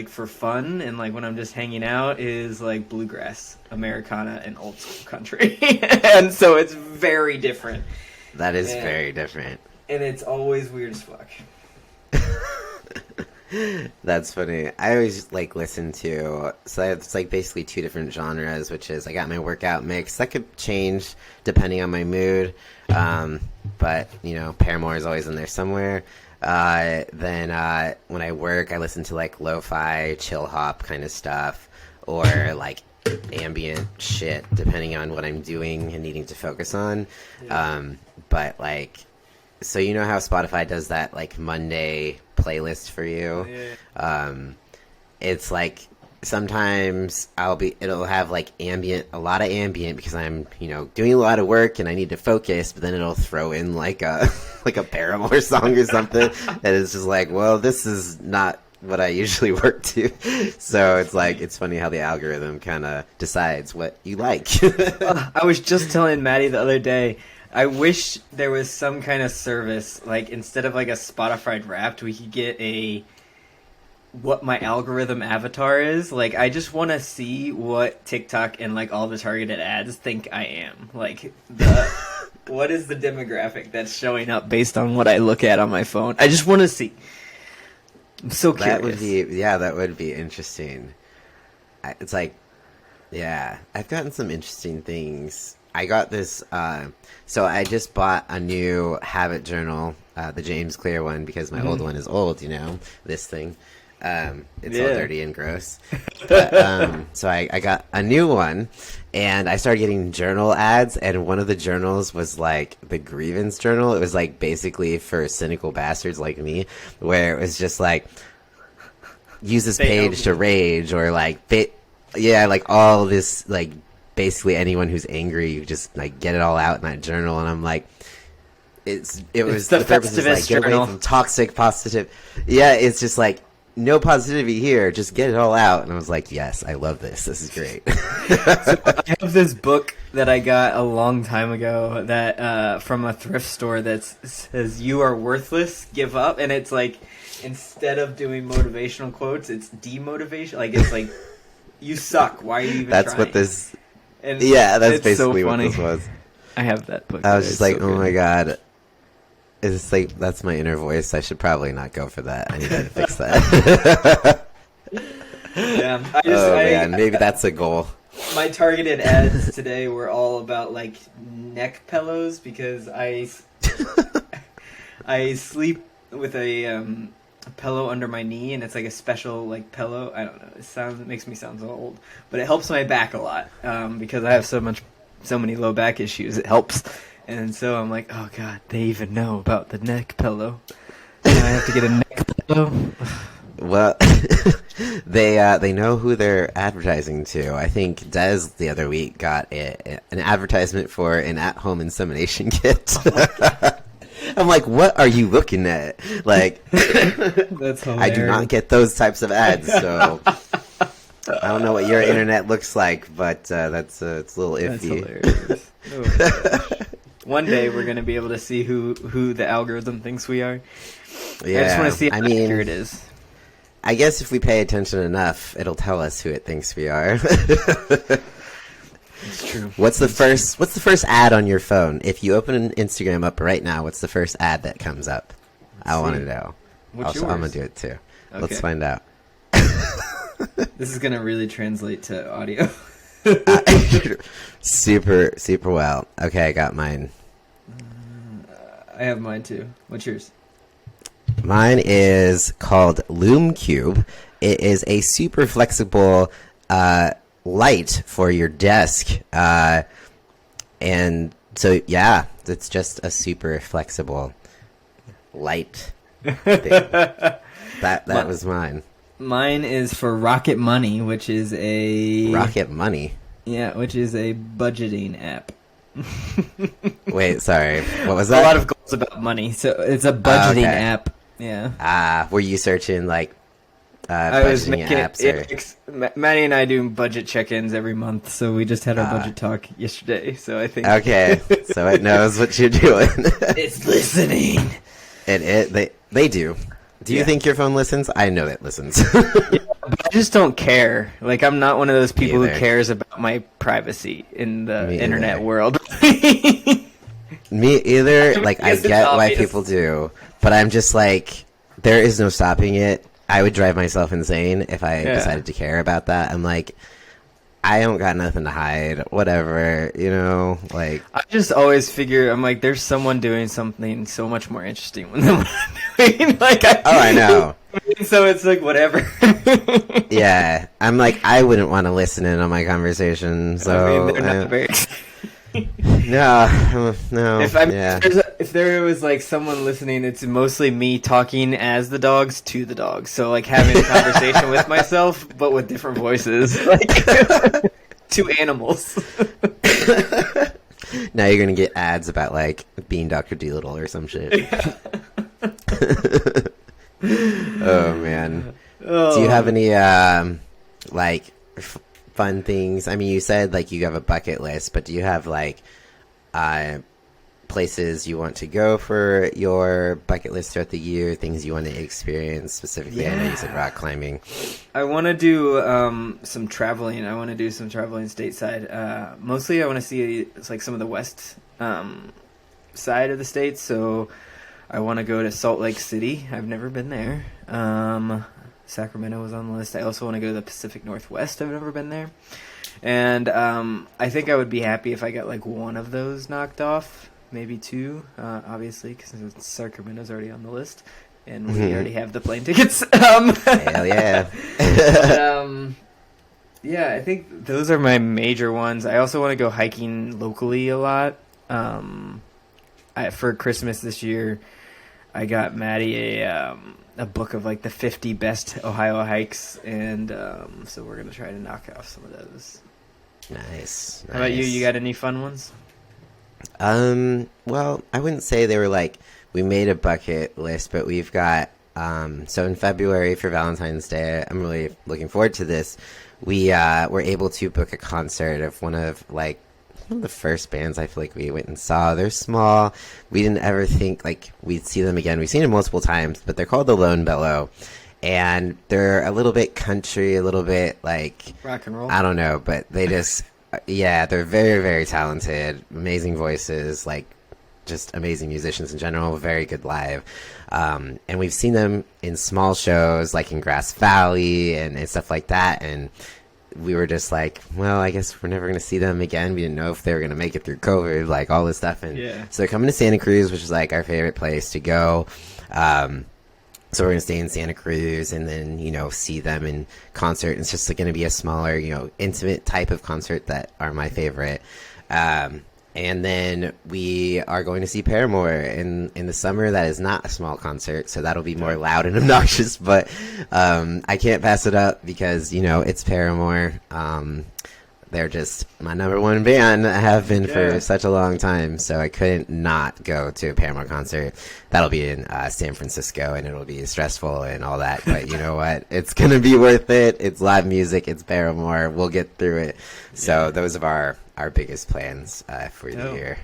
[SPEAKER 2] for fun and when I'm just hanging out is bluegrass, Americana, and old school country. And so it's very different.
[SPEAKER 1] That is very different.
[SPEAKER 2] And it's always weird as fuck.
[SPEAKER 1] That's funny. I always listen to, so it's basically 2 different genres, which is I got my workout mix that could change depending on my mood, but Paramore is always in there somewhere. Then when I work, I listen to lo-fi chill hop kind of stuff, or ambient shit depending on what I'm doing and needing to focus on. But like, so you know how Spotify does that like Monday playlist for you? It's like sometimes it'll have like a lot of ambient because I'm, doing a lot of work and I need to focus, but then it'll throw in like a like a Paramore song or something and it's just like, well, this is not what I usually work to. So it's like, it's funny how the algorithm kind of decides what you like.
[SPEAKER 2] I was just telling Maddie the other day, I wish there was some kind of service, like instead of like a Spotify Wrapped, we could get what my algorithm avatar is. Like, I just want to see what TikTok and like all the targeted ads think I am. Like, what is the demographic that's showing up based on what I look at on my phone? I just want to see. I'm so curious.
[SPEAKER 1] That would be interesting. It's like, I've gotten some interesting things. I got this, so I just bought a new habit journal, the James Clear one, because my old one is old, this thing. It's all dirty and gross. But, so I got a new one, and I started getting journal ads, and one of the journals was like the grievance journal. It was like basically for cynical bastards like me, where it was just like, use this page to rage, or like, like all this, like basically anyone who's angry, you just like get it all out in that journal. And I'm like, the purpose is like, get away from toxic positive. Yeah, it's just like, no positivity here, just get it all out. And I was like, yes, I love this. This is great.
[SPEAKER 2] So I have this book that I got a long time ago that from a thrift store that says, "You are worthless, give up." And it's like, instead of doing motivational quotes, it's demotivation. Like, it's like, you suck. Why are you even
[SPEAKER 1] that's
[SPEAKER 2] trying?
[SPEAKER 1] What this...
[SPEAKER 2] And
[SPEAKER 1] that's basically what this was.
[SPEAKER 2] I have that book.
[SPEAKER 1] I was just like, oh my god. It's like, that's my inner voice. I should probably not go for that. I need to fix that. Man, maybe that's a goal.
[SPEAKER 2] My targeted ads today were all about like neck pillows because I sleep with a pillow under my knee, and it's like a special like pillow. I don't know. It makes me sound so old, but it helps my back a lot because I have so many low back issues. It helps. And so I'm like, oh god, they even know about the neck pillow. And I have to get a neck pillow.
[SPEAKER 1] Well, they know who they're advertising to. I think Des the other week got an advertisement for an at-home insemination kit. I'm like, what are you looking at? Like,
[SPEAKER 2] that's hilarious.
[SPEAKER 1] I do not get those types of ads, so I don't know what your internet looks like, but it's a little iffy.
[SPEAKER 2] That's hilarious. Oh, one day we're going to be able to see who the algorithm thinks we are.
[SPEAKER 1] Yeah,
[SPEAKER 2] I just want to see how accurate it is.
[SPEAKER 1] I guess if we pay attention enough, it'll tell us who it thinks we are.
[SPEAKER 2] It's true.
[SPEAKER 1] What's the first ad on your phone? If you open an Instagram up right now, what's the first ad that comes up? I want to know.
[SPEAKER 2] What's yours?
[SPEAKER 1] I'm going to do it too. Okay. Let's find out.
[SPEAKER 2] This is going to really translate to audio.
[SPEAKER 1] Super well. Okay, I got mine.
[SPEAKER 2] I have mine too. What's yours?
[SPEAKER 1] Mine is called Loom Cube. It is a super flexible light for your desk. And so, it's just a super flexible light thing. That was mine.
[SPEAKER 2] Mine is for Rocket Money, which is a...
[SPEAKER 1] Rocket Money?
[SPEAKER 2] Yeah, which is a budgeting app.
[SPEAKER 1] Wait, sorry. What was that?
[SPEAKER 2] A lot of goals about money. So it's a budgeting app. Yeah.
[SPEAKER 1] Were you searching like
[SPEAKER 2] budgeting
[SPEAKER 1] apps?
[SPEAKER 2] Maddie and I do budget check-ins every month, so we just had our budget talk yesterday. So I think.
[SPEAKER 1] Okay, so it knows what you're doing.
[SPEAKER 2] It's listening.
[SPEAKER 1] And they do. Do you think your phone listens? I know it listens.
[SPEAKER 2] Yeah, but I just don't care. Like, I'm not one of those people who cares about my privacy in the internet world.
[SPEAKER 1] Me either. Like, I get why people do, but I'm just like, there is no stopping it. I would drive myself insane if I decided to care about that. I'm like, I don't got nothing to hide. Whatever, like. I
[SPEAKER 2] just always figure, I'm like, there's someone doing something so much more interesting than what I'm doing. Like,
[SPEAKER 1] I know.
[SPEAKER 2] so it's like whatever.
[SPEAKER 1] Yeah, I'm like, I wouldn't want to listen in on my conversation, so
[SPEAKER 2] they're not very.
[SPEAKER 1] no.
[SPEAKER 2] If there was like someone listening, it's mostly me talking as the dogs to the dogs. So like having a conversation with myself, but with different voices, like to animals.
[SPEAKER 1] Now you're gonna get ads about like being Dr. Dolittle or some shit. Oh man. Do you have any like fun things? I mean, you said like you have a bucket list, but do you have like places you want to go for your bucket list throughout the year? Things you want to experience specifically? Yeah. I know you said rock climbing.
[SPEAKER 2] I want to do some traveling. I want to do some traveling stateside. Mostly, I want to see like some of the west side of the states. So I want to go to Salt Lake City. I've never been there. Sacramento was on the list. I also want to go to the Pacific Northwest. I've never been there. And I think I would be happy if I got like one of those knocked off, maybe two, obviously, because Sacramento's already on the list, and we already have the plane tickets.
[SPEAKER 1] Hell yeah.
[SPEAKER 2] But, yeah, I think those are my major ones. I also want to go hiking locally a lot. For Christmas this year, I got Maddie a book of like the 50 best Ohio hikes, and so we're gonna try to knock off some of those.
[SPEAKER 1] Nice.
[SPEAKER 2] How about you? You got any fun ones?
[SPEAKER 1] Well, I wouldn't say they were like we made a bucket list, but we've got so in February for Valentine's Day, I'm really looking forward to this. We were able to book a concert of one of the first bands I feel like we went and saw. They're small. We didn't ever think like we'd see them again. We've seen them multiple times, but they're called the Lone Bellow, and they're a little bit country, a little bit like
[SPEAKER 2] rock and roll.
[SPEAKER 1] I don't know, but they just yeah, they're very, very talented, amazing voices, like just amazing musicians in general, very good live. And we've seen them in small shows like in Grass Valley and stuff like that, and we were just like, well, I guess we're never going to see them again. We didn't know if they were going to make it through COVID, like all this stuff. And so they're coming to Santa Cruz, which is like our favorite place to go. So we're going to stay in Santa Cruz and then, see them in concert. It's just going to be a smaller, intimate type of concert that are my favorite. And then we are going to see Paramore in the summer. That is not a small concert, so that'll be more loud and obnoxious. But I can't pass it up because, it's Paramore. They're just my number one band. I have been for such a long time, so I couldn't not go to a Paramore concert. That'll be in San Francisco, and it'll be stressful and all that. But you know what? It's going to be worth it. It's live music. It's Paramore. We'll get through it. So those are our biggest plans for the year.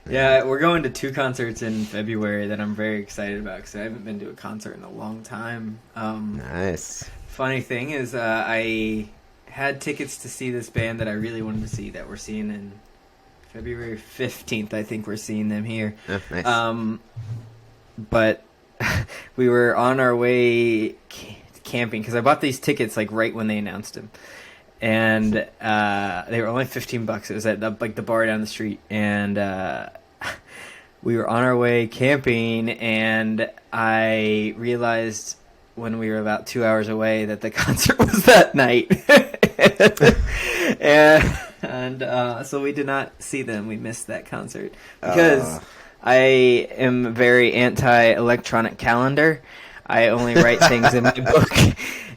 [SPEAKER 2] Yeah, we're going to 2 concerts in February that I'm very excited about because I haven't been to a concert in a long time.
[SPEAKER 1] Nice.
[SPEAKER 2] Funny thing is, I had tickets to see this band that I really wanted to see that we're seeing in February 15th. I think we're seeing them here.
[SPEAKER 1] Oh, nice.
[SPEAKER 2] But we were on our way camping because I bought these tickets like right when they announced them. And they were only $15. It was at the bar down the street, and we were on our way camping, and I realized when we were about 2 hours away that the concert was that night, and so we did not see them. We missed that concert because I am very anti-electronic calendar. I only write things in my book.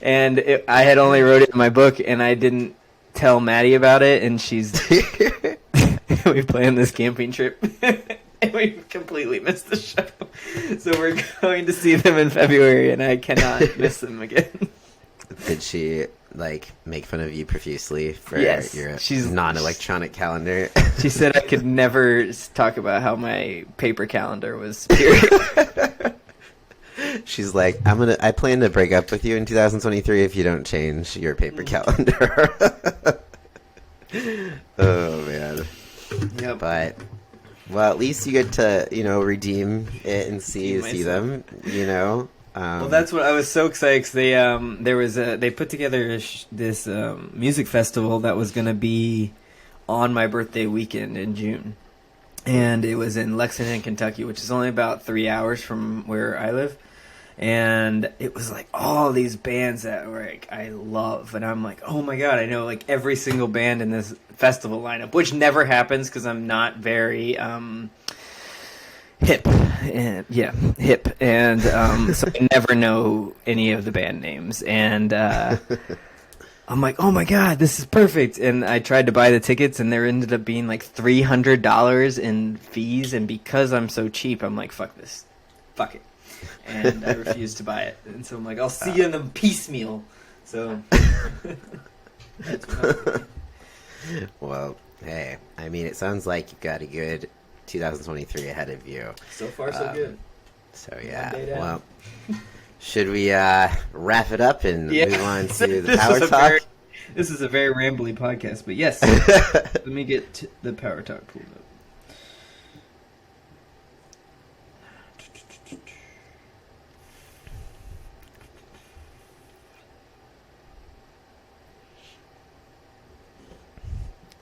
[SPEAKER 2] And I had only wrote it in my book, and I didn't tell Maddie about it, and we planned this camping trip, and we completely missed the show. So we're going to see them in February, and I cannot miss them again.
[SPEAKER 1] Did she, make fun of you profusely for your non-electronic calendar?
[SPEAKER 2] She said I could never talk about how my paper calendar was superior.
[SPEAKER 1] She's like, I plan to break up with you in 2023 if you don't change your paper calendar. Oh man.
[SPEAKER 2] Yep.
[SPEAKER 1] But at least you get to, redeem it and see them,
[SPEAKER 2] Well, that's what I was so excited because they put together this music festival that was going to be on my birthday weekend in June. And it was in Lexington, Kentucky, which is only about 3 hours from where I live. And it was like all these bands that were like I love, and I'm like, oh my god, I know like every single band in this festival lineup, which never happens because I'm not very hip, and so I never know any of the band names, and I'm like, oh my god, this is perfect. And I tried to buy the tickets, and there ended up being like $300 in fees, and because I'm so cheap, I'm like, fuck this, fuck it. And I refused to buy it. And so I'm like, I'll see you in the piecemeal. So that's what
[SPEAKER 1] Well, hey, I mean, it sounds like you've got a good 2023 ahead of you.
[SPEAKER 2] so far so good.
[SPEAKER 1] So yeah, well, should we wrap it up and move on to the power talk?
[SPEAKER 2] This is a very rambly podcast, but yes, let me get the power talk pulled up.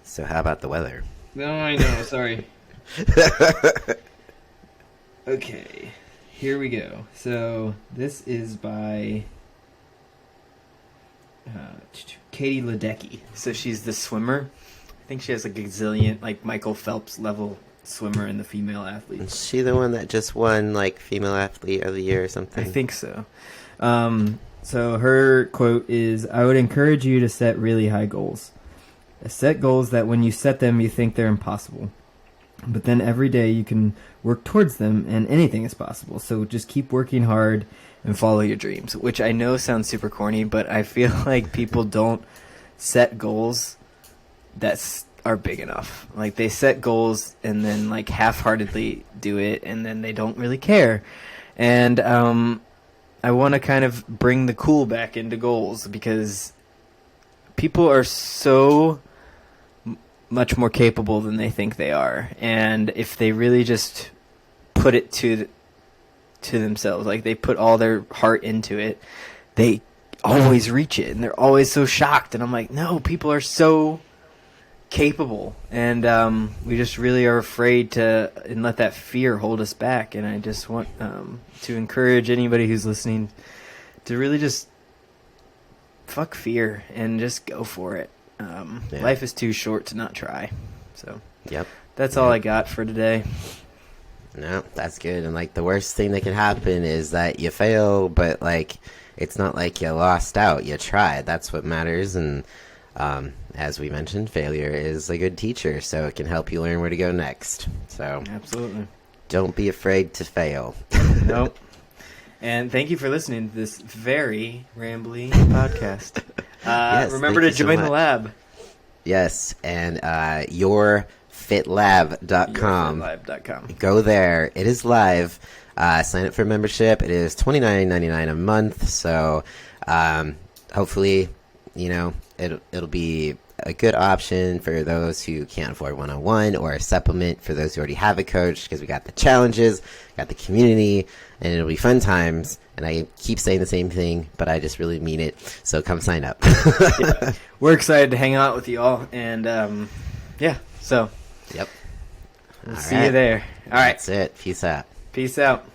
[SPEAKER 1] So how about the weather?
[SPEAKER 2] No, I know. Sorry. Okay, here we go. So this is by Katie Ledecky. So she's the swimmer. I think she has like a gazillion, like Michael Phelps level swimmer in the female athlete.
[SPEAKER 1] Is she the one that just won like female athlete of the year or something?
[SPEAKER 2] I think so. So her quote is, "I would encourage you to set really high goals. Set goals that when you set them, you think they're impossible. But then every day you can work towards them and anything is possible. So just keep working hard and follow your dreams," which I know sounds super corny, but I feel like people don't set goals that are big enough. Like they set goals and then like half-heartedly do it, and then they don't really care. And I want to kind of bring the cool back into goals, because people are so much more capable than they think they are, and if they really just put it to themselves, like they put all their heart into it, they always reach it, and they're always so shocked. And I'm like, no, people are so capable, and we just really are afraid to and let that fear hold us back. And I just want to encourage anybody who's listening to really just fuck fear and just go for it. Life is too short to not try. So that's all I got for today.
[SPEAKER 1] No, that's good. And like the worst thing that can happen is that you fail, but like it's not like you lost out. You tried. That's what matters. And as we mentioned, failure is a good teacher, so it can help you learn where to go next. So
[SPEAKER 2] absolutely,
[SPEAKER 1] don't be afraid to fail.
[SPEAKER 2] Nope. And thank you for listening to this very rambly podcast.
[SPEAKER 1] Yes,
[SPEAKER 2] remember to join the lab.
[SPEAKER 1] Yes, and yourfitlab.com.
[SPEAKER 2] Yourfitlab.com.
[SPEAKER 1] Go there. It is live. Sign up for membership. It is $29.99 a month. So hopefully, it'll be a good option for those who can't afford one-on-one, or a supplement for those who already have a coach, because we got the challenges, got the community, and it'll be fun times. And I keep saying the same thing, but I just really mean it. So come sign up.
[SPEAKER 2] Yeah. We're excited to hang out with you all. And so
[SPEAKER 1] yep.
[SPEAKER 2] We'll see you there. All right.
[SPEAKER 1] That's it. Peace out.
[SPEAKER 2] Peace out.